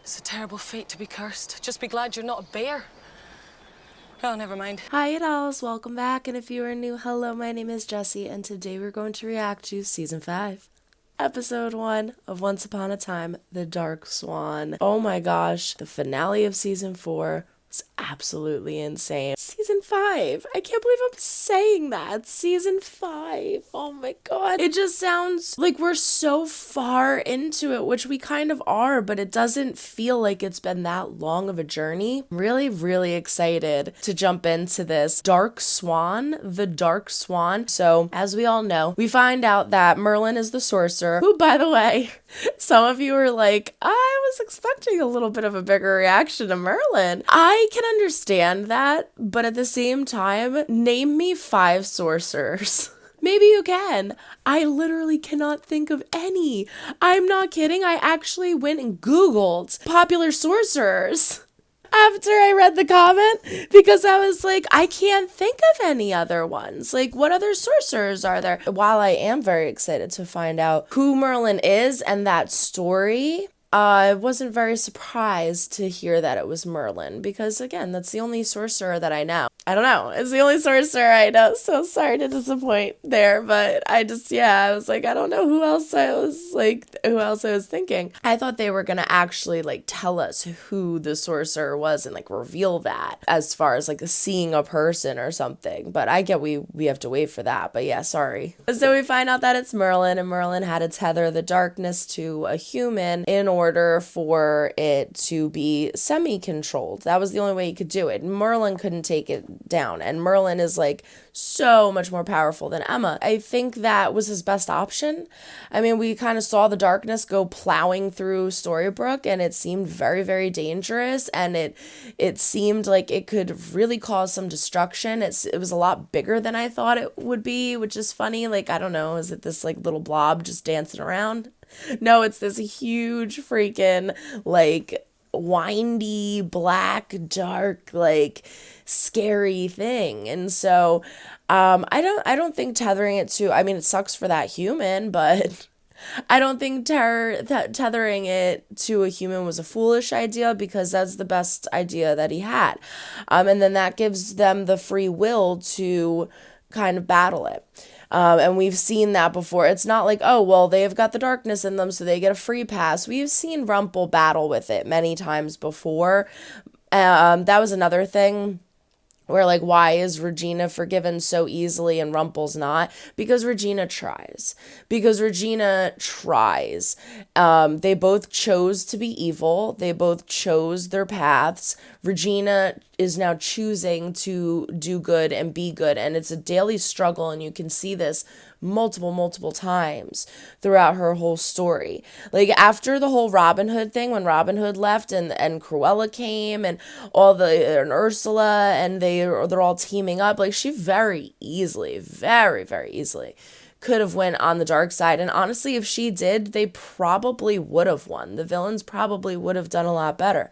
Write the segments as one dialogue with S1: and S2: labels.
S1: It's a terrible fate to be cursed. Just be glad you're not a bear. Oh, never mind.
S2: Hi dolls, welcome back, and if you are new, hello, my name is Jessie, and today we're going to react to Season 5. Episode 1 of Once Upon a Time, The Dark Swan. Oh my gosh, the finale of Season 4 was absolutely insane. Season 5, I can't believe I'm saying that. Season 5, oh my god. It just sounds like we're so far into it, which we kind of are, but it doesn't feel like it's been that long of a journey. Really, really excited to jump into this. Dark Swan, the Dark Swan. So, as we all know, we find out that Merlin is the sorcerer, who, by the way, some of you are like, I was expecting a little bit of a bigger reaction to Merlin. I can understand that, but at the same time, name me 5 sorcerers. Maybe you can. I literally cannot think of any. I'm not kidding. I actually went and Googled popular sorcerers after I read the comment because I was like, I can't think of any other ones. Like, what other sorcerers are there? While I am very excited to find out who Merlin is and that story, I wasn't very surprised to hear that it was Merlin because, again, that's the only sorcerer that I know. I don't know. It's the only sorcerer I know, so sorry to disappoint there, but I was like, I don't know who else I was thinking. I thought they were gonna actually, like, tell us who the sorcerer was and, like, reveal that as far as, like, seeing a person or something, but I get we have to wait for that, but yeah, sorry. So we find out that it's Merlin, and Merlin had to tether the darkness to a human in order for it to be semi-controlled. That was the only way he could do it. Merlin couldn't take it down, and Merlin is like so much more powerful than Emma. I think that was his best option. I mean, we kind of saw the darkness go plowing through Storybrooke, and it seemed very, very dangerous, and it seemed like it could really cause some destruction. It was a lot bigger than I thought it would be, which is funny. Like, I don't know, is it this like little blob just dancing around? No, it's this huge freaking like windy, black, dark, like scary thing. And so I don't think tethering it to, I mean, it sucks for that human, but I don't think tethering it to a human was a foolish idea because that's the best idea that he had. And then that gives them the free will to kind of battle it. And we've seen that before. It's not like, oh, well, they've got the darkness in them, so they get a free pass. We've seen Rumple battle with it many times before. That was another thing where, like, why is Regina forgiven so easily and Rumple's not? Because Regina tries. They both chose to be evil. They both chose their paths. Regina is now choosing to do good and be good. And it's a daily struggle. And you can see this multiple times throughout her whole story. Like, after the whole Robin Hood thing, when Robin Hood left and Cruella came and and Ursula, and they're all teaming up, like, she very easily could have went on the dark side. And honestly, if she did, they probably would have won. The villains probably would have done a lot better.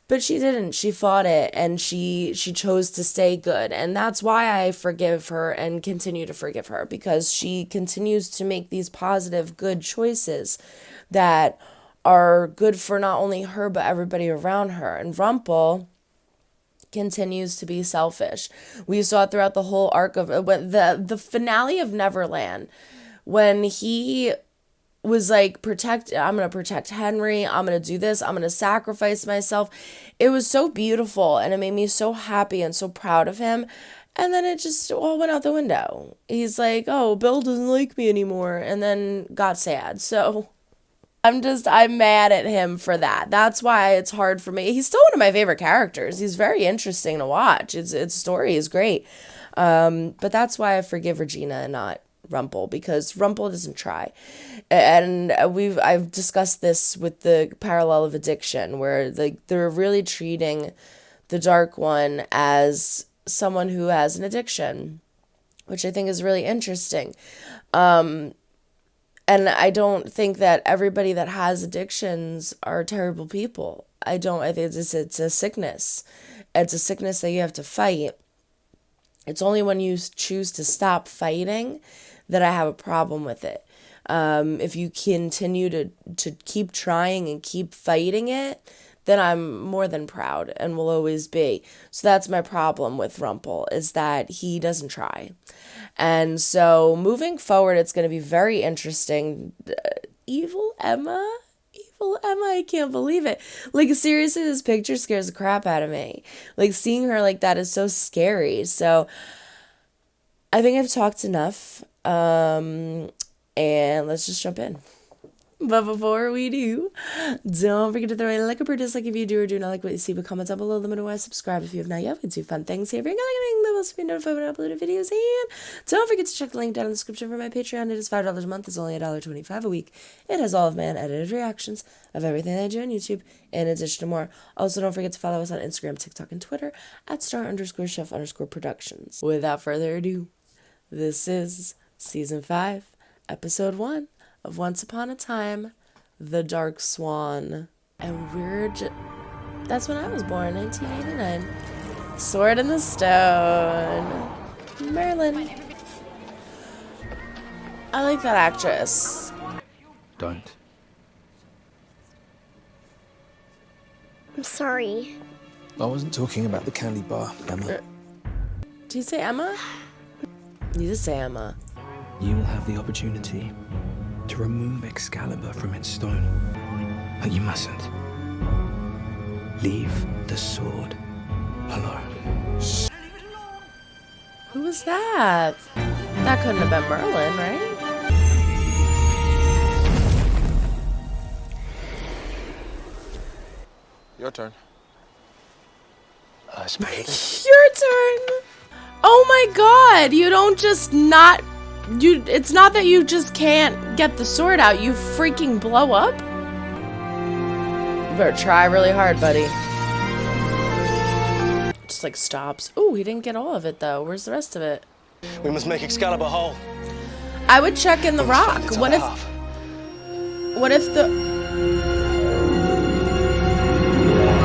S2: But she didn't. She fought it, and she chose to stay good. And that's why I forgive her and continue to forgive her, because she continues to make these positive, good choices that are good for not only her, but everybody around her. And Rumple continues to be selfish. We saw it throughout the whole arc of the finale of Neverland, when he was like, I'm going to protect Henry. I'm going to do this. I'm going to sacrifice myself. It was so beautiful, and it made me so happy and so proud of him. And then it just all went out the window. He's like, oh, Bill doesn't like me anymore, and then got sad. So I'm mad at him for that. That's why it's hard for me. He's still one of my favorite characters. He's very interesting to watch. Its story is great. But that's why I forgive Regina and not Rumple, because Rumple doesn't try. And I've discussed this with the parallel of addiction, where they're really treating the Dark One as someone who has an addiction, which I think is really interesting. And I don't think that everybody that has addictions are terrible people. I think it's a sickness. It's a sickness that you have to fight. It's only when you choose to stop fighting that I have a problem with it. If you continue to keep trying and keep fighting it, then I'm more than proud and will always be. So that's my problem with Rumple, is that he doesn't try. And so moving forward, it's going to be very interesting. Evil Emma, I can't believe it. Like, seriously, this picture scares the crap out of me. Like, seeing her like that is so scary. So I think I've talked enough. And let's just jump in. But before we do, don't forget to throw a like or dislike if you do or do not like what you see. But comment down below, let me know why. Subscribe if you have not yet. We do fun things here. If you're liking them, also be notified when I upload videos. And don't forget to check the link down in the description for my Patreon. It is $5 a month. It's only $1.25 a week. It has all of my unedited reactions of everything that I do on YouTube, in addition to more. Also, don't forget to follow us on Instagram, TikTok, and Twitter at @star_chef_productions. Without further ado, this is Season 5, Episode 1 of Once Upon a Time, The Dark Swan. And that's when I was born, 1989. Sword in the Stone. Merlin. I like that actress.
S3: Don't.
S4: I'm sorry.
S3: I wasn't talking about the candy bar, Emma.
S2: Did you say Emma? You just say Emma.
S3: You will have the opportunity to remove Excalibur from its stone. But you mustn't. Leave the sword alone.
S2: Who was that? That couldn't have been Merlin, right?
S5: Your turn.
S3: Spade.
S2: Your turn. Oh my god, you don't just not... it's not that you just can't get the sword out, you freaking blow up? You better try really hard, buddy. Just like stops. Ooh, he didn't get all of it though. Where's the rest of it?
S5: We must make Excalibur whole.
S2: I would check in the rock. What if the...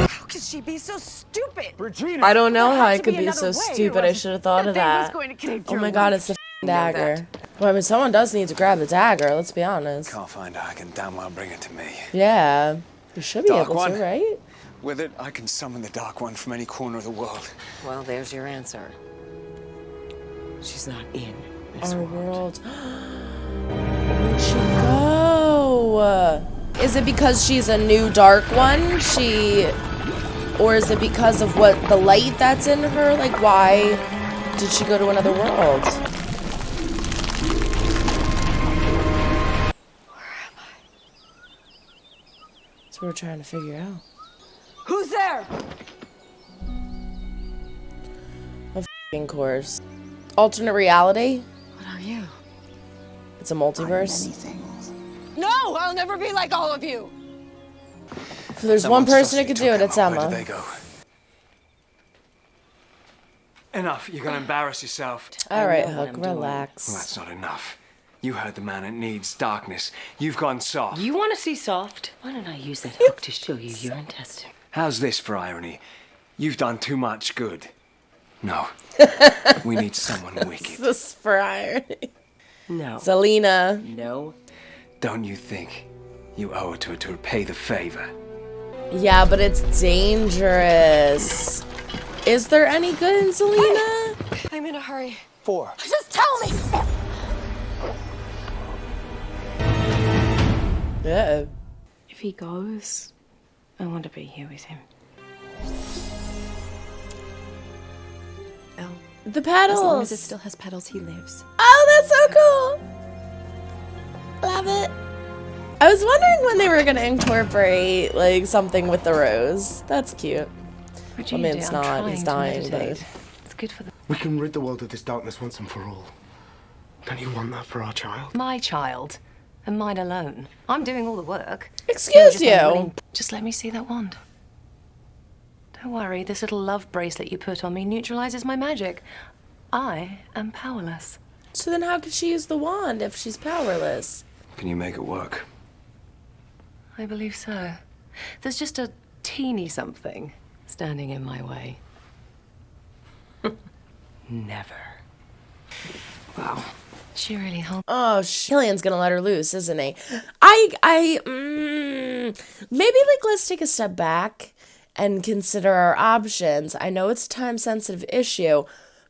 S6: How could she be so stupid?
S5: Regina!
S2: I don't know how I
S6: to be
S2: could be so
S6: another way.
S2: stupid. I should have thought of that. Oh my god, it's the dagger. Well, I mean, someone does need to grab the dagger, let's be honest.
S5: Can't find her. I can damn well bring it to me.
S2: Yeah. You should be
S5: Dark
S2: able
S5: One.
S2: to, right?
S5: With it, I can summon the Dark One from any corner of the world.
S6: Well, there's your answer. She's not in this
S2: Our
S6: world.
S2: world. Where'd she go? Is it because she's a new Dark One? Or is it because of what the light that's in her? Like, why did she go to another world? That's what we're trying to figure out.
S6: Who's there?
S2: Of course. Alternate reality?
S6: What are you?
S2: It's a multiverse.
S6: No, I'll never be like all of you.
S2: If there's one person who could do it, it's
S5: Where did
S2: Emma.
S5: they go? Enough. You're gonna embarrass yourself.
S2: Alright,
S6: I know what
S2: Hook,
S6: I'm doing.
S2: relax.
S5: Well, that's not enough. You heard the man that needs darkness. You've gone soft.
S6: You want to see soft? Why don't I use that hook to show you your intestine?
S5: How's this for irony? You've done too much good. No. We need someone wicked.
S2: This is for irony.
S6: No.
S2: Selena.
S6: No.
S5: Don't you think you owe it to her to repay the favor?
S2: Yeah, but it's dangerous. Is there any good in Selena?
S6: I'm in a hurry.
S5: 4.
S6: Just tell me.
S2: Uh-oh.
S6: If he goes, I want to be here with him. Oh,
S2: The
S6: as long
S2: petals.
S6: as it still has petals, he lives.
S2: Oh, that's so cool. Love it. I was wondering when they were going to incorporate, like, something with the rose. That's cute. I mean, it's not. He's dying, but...
S6: It's good for the...
S7: We can rid the world of this darkness once and for all. Don't you want that for our child?
S6: My child. And mine alone. I'm doing all the work.
S2: Excuse
S6: You're just
S2: you.
S6: unwilling- Just let me see that wand. Don't worry, this little love bracelet you put on me neutralizes my magic. I am powerless.
S2: So then how could she use the wand if she's powerless?
S5: Can you make it work?
S6: I believe so. There's just a teeny something standing in my way. Never.
S5: Wow.
S6: She really helped.
S2: Oh, Killian's gonna let her loose, isn't he? Maybe, like, let's take a step back and consider our options. I know it's a time-sensitive issue,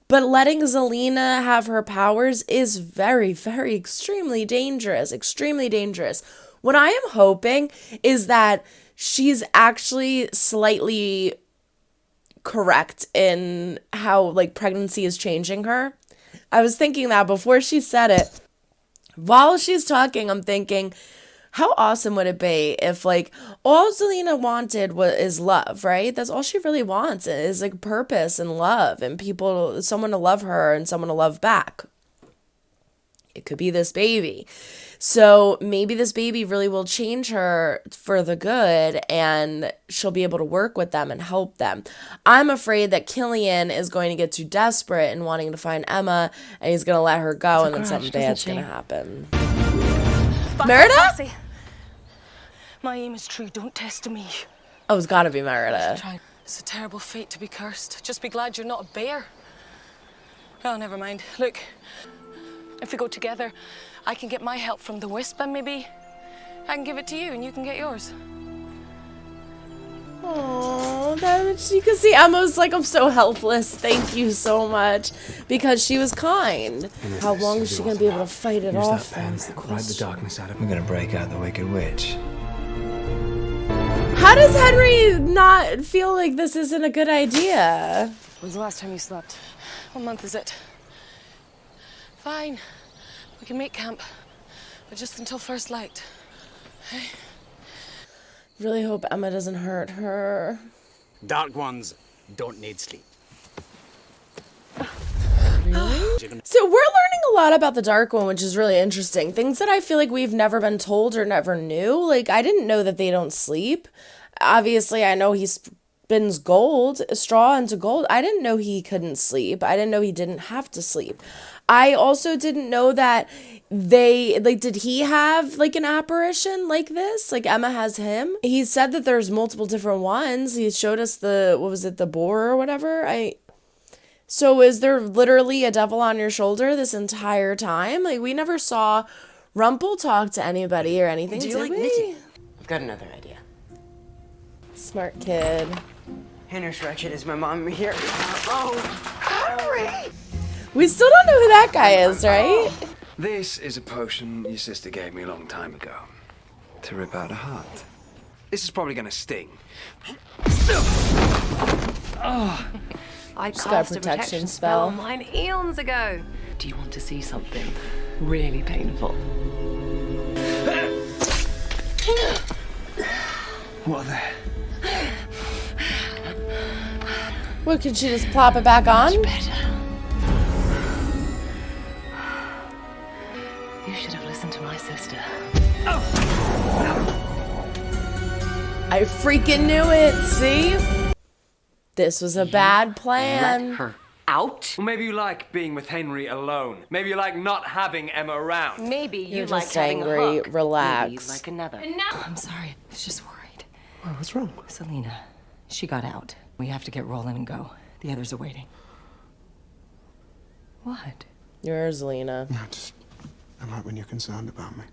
S2: but letting Zelina have her powers is very, very extremely dangerous. Extremely dangerous. What I am hoping is that she's actually slightly correct in how, like, pregnancy is changing her. I was thinking that before she said it. While she's talking, I'm thinking, how awesome would it be if, like, all Zelina wanted is love, right? That's all she really wants is, like, purpose and love and people, someone to love her and someone to love back. It could be this baby. So maybe this baby really will change her for the good and she'll be able to work with them and help them. I'm afraid that Killian is going to get too desperate and wanting to find Emma and he's going to let her go and then something bad's going to happen. Merida?
S1: My aim is true. Don't test me.
S2: Oh, it's got to be Merida.
S1: It's a terrible fate to be cursed. Just be glad you're not a bear. Oh, never mind. Look, if we go together, I can get my help from the wisp and maybe I can give it to you and you can get yours.
S2: Oh, that you can see Emma's like, I'm so helpless. Thank you so much. Because she was kind. How long is she going to be able to fight it
S3: Use
S2: off?
S3: that pen to ride the darkness out of me.
S5: We're gonna break out the Wicked Witch.
S2: How does Henry not feel like this isn't a good idea?
S1: When's the last time you slept? What month is it? Fine. We can make camp, but just until first light. Hey?
S2: Really hope Emma doesn't hurt her.
S8: Dark ones don't need sleep.
S2: Really? So we're learning a lot about the Dark One, which is really interesting. Things that I feel like we've never been told or never knew. Like, I didn't know that they don't sleep. Obviously, I know he spins gold, straw into gold. I didn't know he couldn't sleep. I didn't know he didn't have to sleep. I also didn't know that did he have, like, an apparition like this? Like, Emma has him? He said that there's multiple different ones. He showed us the boar or whatever? So is there literally a devil on your shoulder this entire time? Like, we never saw Rumple talk to anybody or anything,
S9: Do you
S2: did
S9: like
S2: we?
S9: knitting? I've got another idea.
S2: Smart kid.
S9: Henry's wretched is my mom here. Oh, Henry!
S2: We still don't know who that guy is, right?
S5: This is a potion your sister gave me a long time ago. To rip out a heart. This is probably gonna sting.
S6: I
S2: Just got a
S6: cast a
S2: protection
S6: protection
S2: spell.
S6: spell on mine eons ago. Do you want to see something really painful?
S5: What the?
S2: What, could she just plop it back on?
S6: Better. You should have listened to my sister.
S2: I freaking knew it, see? This was a bad plan.
S9: Let her out?
S5: Well, maybe you like being with Henry alone. Maybe you like not having Emma around.
S6: Maybe you
S2: You're
S6: like
S2: just
S6: having
S2: angry.
S6: a hook.
S2: Relax.
S9: Maybe you like another.
S1: I'm sorry. I was just worried.
S7: Oh, what's wrong?
S9: Selena, she got out. We have to get rolling and go. The others are waiting. What?
S2: You're Zelina.
S7: I like when you're concerned about me.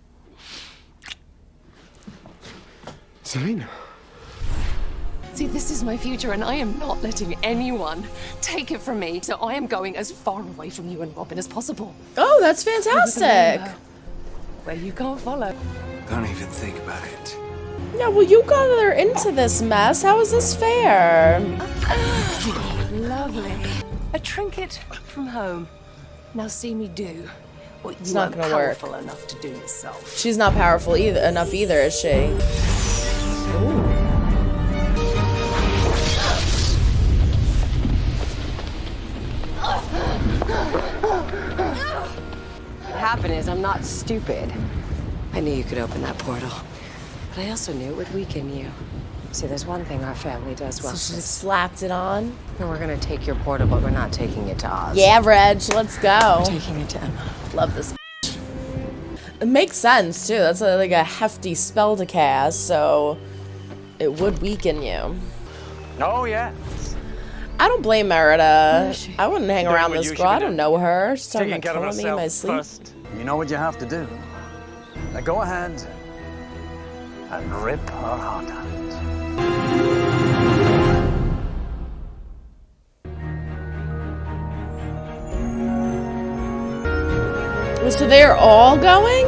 S7: Selena.
S1: See, this is my future, and I am not letting anyone take it from me. So I am going as far away from you and Robin as possible.
S2: Oh, that's fantastic.
S1: Where you can't follow.
S5: Don't even think about it.
S2: Yeah, well, you got her into this mess. How is this fair?
S6: Lovely. A trinket from home. Now see me do what
S2: It's
S6: you
S2: not
S6: are
S2: gonna work.
S6: powerful enough to do yourself.
S2: She's not powerful enough either, is she?
S9: What happened is I'm not stupid. I knew you could open that portal. But I also knew it would weaken you. See, there's one thing our family does well.
S2: So she just slapped it on.
S9: And we're gonna take your portal, but we're not taking it to Oz.
S2: Yeah, Reg, let's go.
S9: We're taking it to Emma.
S2: Love this. It makes sense, too. That's like a hefty spell to cast, so it would weaken you.
S8: Oh, yeah.
S2: I don't blame Merida.
S9: is she?
S2: I wouldn't hang
S8: Doing
S2: around
S8: what
S2: this
S8: you
S2: girl. I
S8: should be
S2: don't know her. She's talking
S8: Taking
S2: about
S8: care of
S2: killing me in my
S8: herself
S2: sleep.
S8: first. You know what you have to do. Now go ahead and rip her heart out.
S2: So they're all going?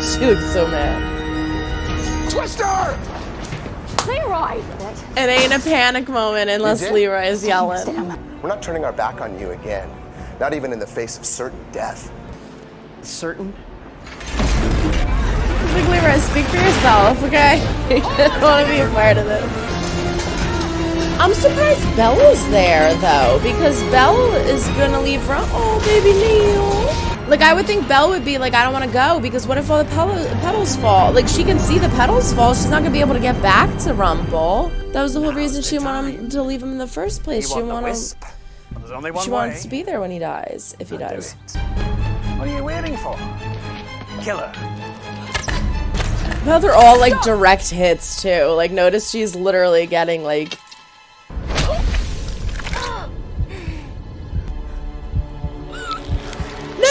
S2: She looks so mad.
S5: Twister!
S4: Leroy!
S2: It ain't a panic moment unless Leroy is yelling.
S10: We're not turning our back on you again. Not even in the face of certain death.
S9: Certain?
S2: It's like, Leroy, speak for yourself, okay? I don't want to be a part of this. I'm surprised Bella's there, though, because Belle is gonna leave Rome. Oh, baby Neil. Like, I would think Belle would be like, I don't want to go, because what if all the petals fall? Like, she can see the petals fall. She's not gonna be able to get back to Rumble. That was the whole reason she wanted him to leave him in the first place. She wants to be there when he dies, if he dies.
S8: What are you waiting for? Kill her.
S2: Well, they're all, like, direct hits, too. Like, notice she's literally getting, like...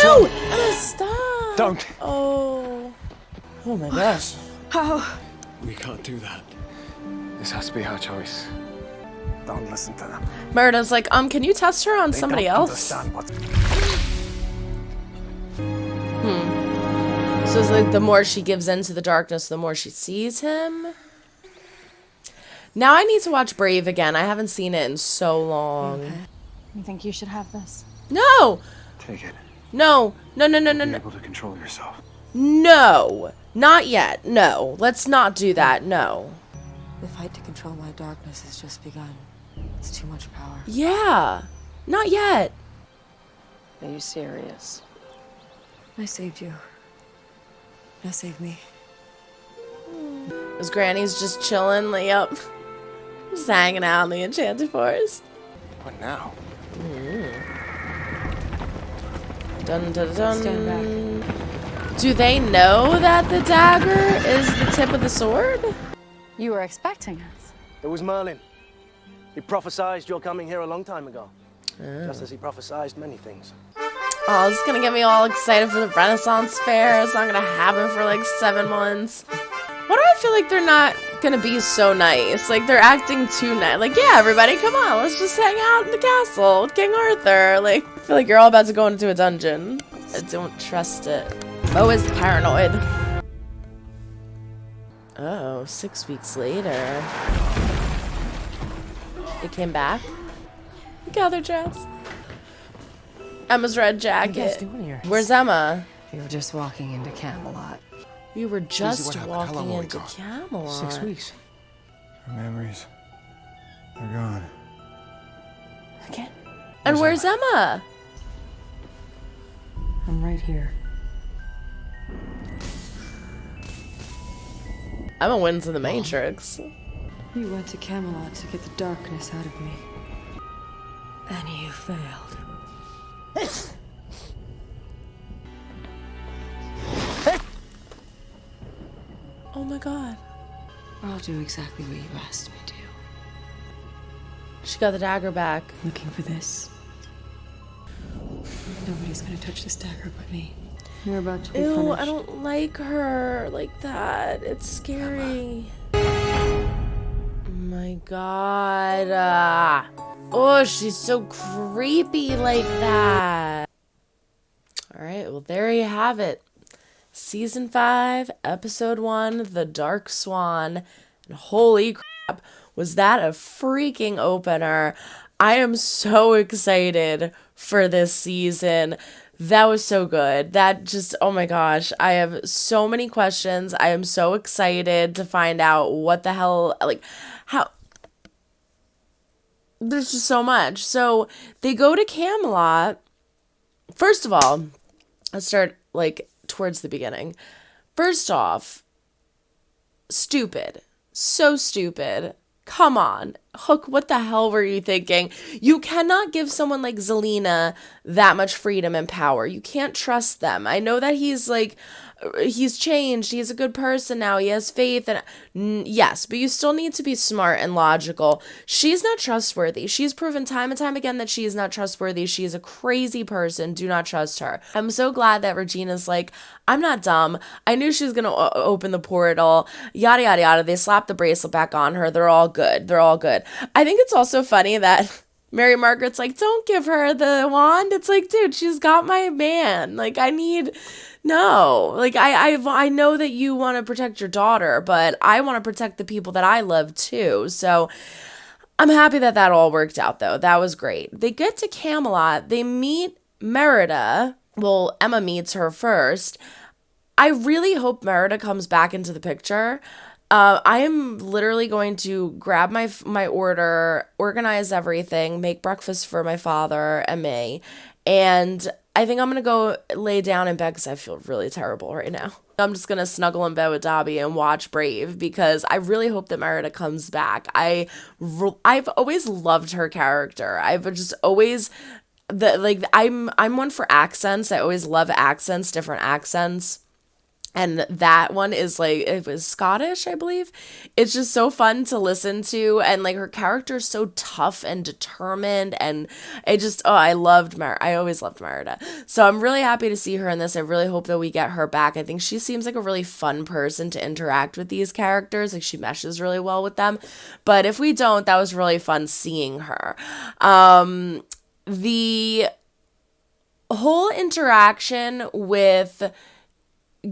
S2: No! Stop!
S5: Don't.
S2: Oh my gosh.
S5: We can't do that. This has to be her choice.
S8: Don't listen to them.
S2: Merida's like, can you test her on somebody else? So it's like the more she gives in to the darkness, the more she sees him. Now I need to watch Brave again. I haven't seen it in so long.
S11: Okay. You think you should have this?
S2: No!
S5: Take it.
S2: No. No.
S5: Be able to control yourself.
S2: No. Not yet. No. Let's not do that. No.
S9: The fight to control my darkness has just begun. It's too much power.
S2: Yeah. Not yet.
S9: Are you serious? I saved you. Now save me.
S2: His granny's just chilling, like, up. Just hanging out in the Enchanted Forest.
S5: What now?
S2: Dun, dun, dun. Stand back. Do they know that the dagger is the tip of the sword?
S11: You were expecting us.
S12: It was Merlin. He prophesied your coming here a long time ago. Just as he prophesied many things.
S2: Oh, this is gonna get me all excited for the Renaissance Fair. It's not gonna happen for like 7 months. Why do I feel like they're not gonna be so nice? Like, they're acting too nice. Like, yeah, everybody, come on, let's just hang out in the castle with King Arthur. Like, I feel like you're all about to go into a dungeon. I don't trust it. Bo is paranoid. Oh, 6 weeks later. They came back. Look how they're dressed. Emma's red jacket.
S9: What are you guys doing here?
S2: Where's Emma?
S9: We were just walking into Camelot.
S2: We were just
S5: What happened? How long
S2: walking
S5: were we
S2: into
S5: gone?
S2: Camelot.
S9: 6 weeks.
S5: Her memories. They're gone.
S9: Again?
S2: And where's Emma?
S9: I'm right here.
S2: Emma wins in the Matrix.
S9: You went to Camelot to get the darkness out of me. And you failed.
S2: Oh my god.
S9: I'll do exactly what you asked me to.
S2: She got the dagger back.
S9: Looking for this. Nobody's gonna touch this dagger but me. You're about to be
S2: Ew,
S9: punished.
S2: I don't like her like that. It's scary. Oh my god. Oh, she's so creepy like that. Alright, well, there you have it. Season 5, Episode 1, The Dark Swan. And holy crap, was that a freaking opener. I am so excited for this season. That was so good. That just, oh my gosh, I have so many questions. I am so excited to find out what the hell, like, how... There's just so much. So they go to Camelot. First of all, let's start like towards the beginning. First off, stupid. So stupid. Come on. Hook, what the hell were you thinking? You cannot give someone like Zelina that much freedom and power. You can't trust them. I know that he's like he's changed, he's a good person now, he has faith, and yes, but you still need to be smart and logical. She's not trustworthy. She's proven time and time again that she is not trustworthy. She is a crazy person. Do not trust her. I'm so glad that Regina's like, I'm not dumb. I knew she was gonna open the portal, yada yada yada. They slapped the bracelet back on her. They're all good. I think it's also funny that Mary Margaret's like, don't give her the wand. It's like, dude, she's got my man. Like, no. Like, I know that you want to protect your daughter, but I want to protect the people that I love too. So I'm happy that all worked out, though. That was great. They get to Camelot. They meet Merida. Well, Emma meets her first. I really hope Merida comes back into the picture. I am literally going to grab my order, organize everything, make breakfast for my father and me, and I think I'm going to go lay down in bed because I feel really terrible right now. I'm just going to snuggle in bed with Dobbie and watch Brave because I really hope that Merida comes back. I've always loved her character. I've just always... I'm one for accents. I always love accents, different accents. And that one is like, it was Scottish, I believe. It's just so fun to listen to. And like her character is so tough and determined. And I always loved Merida. So I'm really happy to see her in this. I really hope that we get her back. I think she seems like a really fun person to interact with these characters. Like she meshes really well with them. But if we don't, that was really fun seeing her. The whole interaction with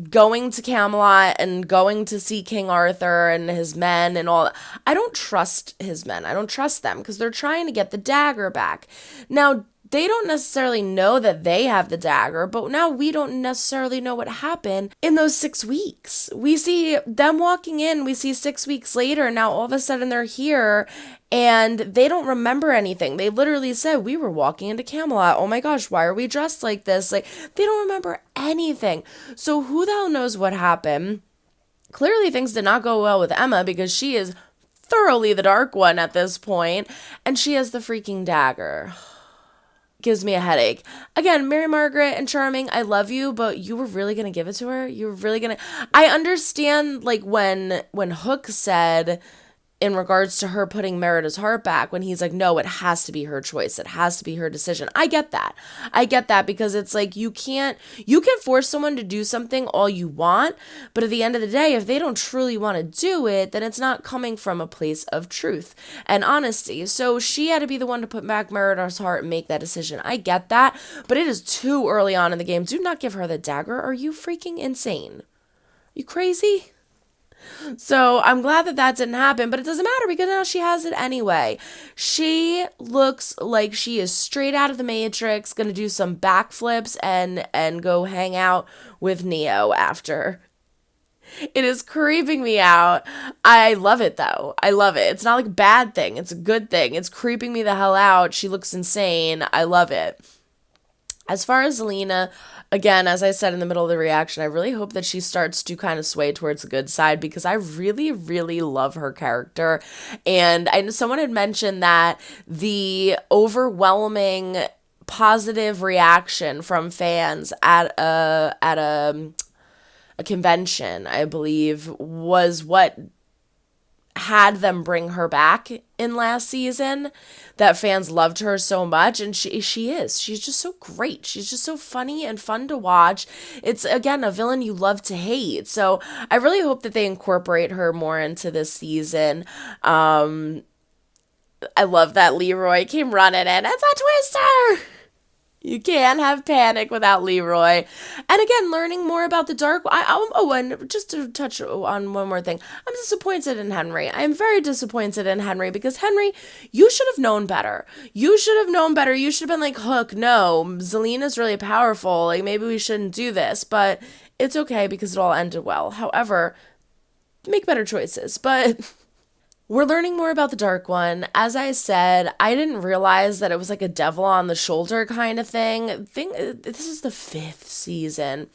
S2: going to Camelot and going to see King Arthur and his men and all, I don't trust his men. I don't trust them because they're trying to get the dagger back. Now, they don't necessarily know that they have the dagger, but now we don't necessarily know what happened in those 6 weeks. We see them walking in, we see 6 weeks later, and now all of a sudden they're here and they don't remember anything. They literally said, we were walking into Camelot. Oh my gosh, why are we dressed like this? Like, they don't remember anything. So who the hell knows what happened? Clearly things did not go well with Emma because she is thoroughly the dark one at this point, and she has the freaking dagger. Gives me a headache. Again, Mary Margaret and Charming, I love you, but you were really gonna give it to her? You were really gonna... I understand, like, when Hook said, in regards to her putting Merida's heart back, when he's like, no, it has to be her choice. It has to be her decision. I get that because it's like, you can force someone to do something all you want, but at the end of the day, if they don't truly want to do it, then it's not coming from a place of truth and honesty. So she had to be the one to put back Merida's heart and make that decision. I get that, but it is too early on in the game. Do not give her the dagger. Are you freaking insane? You crazy? So I'm glad that didn't happen, but it doesn't matter because now she has it anyway. She looks like she is straight out of the Matrix, gonna do some backflips and go hang out with Neo after. It is creeping me out. I love it though. I love it. It's not like a bad thing. It's a good thing. It's creeping me the hell out. She looks insane. I love it. As far as Zelina, again, as I said in the middle of the reaction, I really hope that she starts to kind of sway towards the good side because I really, really love her character. And someone had mentioned that the overwhelming positive reaction from fans at a convention, I believe, was what had them bring her back in last season, that fans loved her so much. And she's just so great. She's just so funny and fun to watch. It's, again, a villain you love to hate. So I really hope that they incorporate her more into this season. I love that Leroy came running in. It's a Twister! You can't have panic without Leroy. And again, learning more about the dark... and just to touch on one more thing. I'm disappointed in Henry. I am very disappointed in Henry because, Henry, you should have known better. You should have known better. You should have been like, Hook, no, Zelina's really powerful. Like, maybe we shouldn't do this. But it's okay because it all ended well. However, make better choices. But... we're learning more about the Dark One. As I said, I didn't realize that it was like a devil on the shoulder kind of thing. This is the 5th season,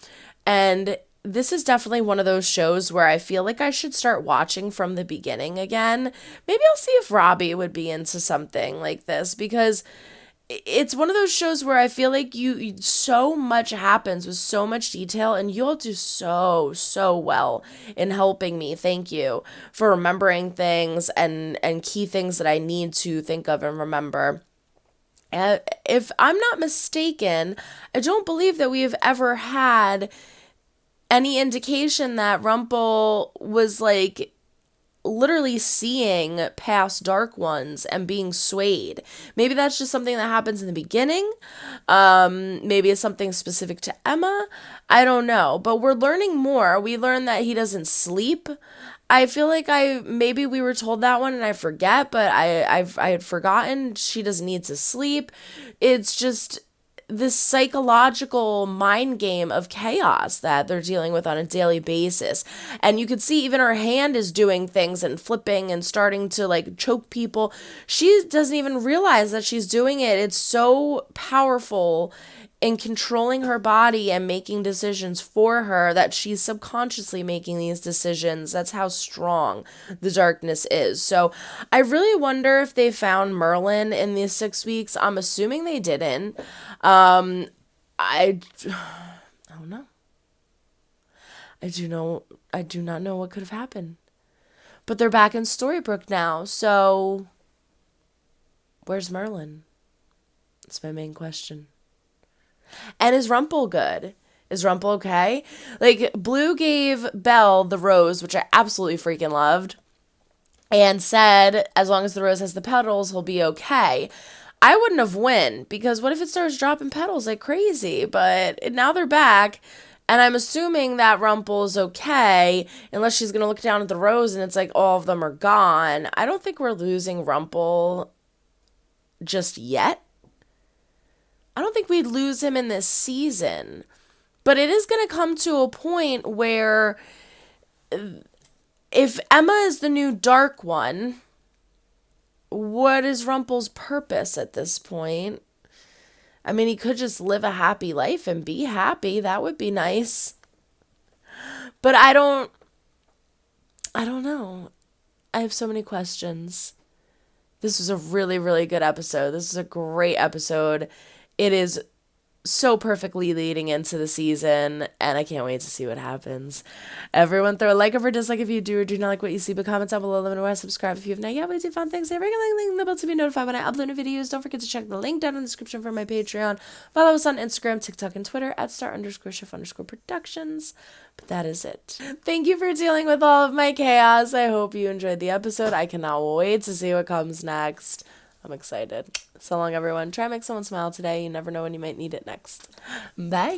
S2: and this is definitely one of those shows where I feel like I should start watching from the beginning again. Maybe I'll see if Robbie would be into something like this, because it's one of those shows where I feel like so much happens with so much detail, and you'll do so well in helping me. Thank you for remembering things and key things that I need to think of and remember. If I'm not mistaken, I don't believe that we have ever had any indication that Rumple was like literally seeing past Dark Ones and being swayed. Maybe that's just something that happens in the beginning. Maybe it's something specific to Emma. I don't know, but we're learning more. We learned that he doesn't sleep. I feel like maybe we were told that one and I forget, but I had forgotten she doesn't need to sleep. It's just this psychological mind game of chaos that they're dealing with on a daily basis. And you could see even her hand is doing things and flipping and starting to like choke people. She doesn't even realize that she's doing it. It's so powerful in controlling her body and making decisions for her that she's subconsciously making these decisions. That's how strong the darkness is. So I really wonder if they found Merlin in these 6 weeks. I'm assuming they didn't. I don't know. I do not know what could have happened. But they're back in Storybrooke now, so where's Merlin? That's my main question. And is Rumple good? Is Rumple okay? Like, Blue gave Belle the rose, which I absolutely freaking loved, and said, as long as the rose has the petals, he'll be okay. I wouldn't have won, because what if it starts dropping petals like crazy? But now they're back, and I'm assuming that Rumple's okay, unless she's going to look down at the rose and it's like all of them are gone. I don't think we're losing Rumple just yet. I don't think we'd lose him in this season. But it is going to come to a point where if Emma is the new Dark One, what is Rumple's purpose at this point? I mean, he could just live a happy life and be happy. That would be nice. But I don't know. I have so many questions. This was a really, really good episode. This is a great episode. It is so perfectly leading into the season, and I can't wait to see what happens. Everyone throw a like or dislike if you do or do not like what you see, but comment down below, let me know, subscribe if you have not yet. We do fun things. Regularly link the bell to be notified when I upload new videos. Don't forget to check the link down in the description for my Patreon. Follow us on Instagram, TikTok, and Twitter at @star_chef_productions. But that is it. Thank you for dealing with all of my chaos. I hope you enjoyed the episode. I cannot wait to see what comes next. I'm excited. So long, everyone. Try and make someone smile today. You never know when you might need it next. Bye.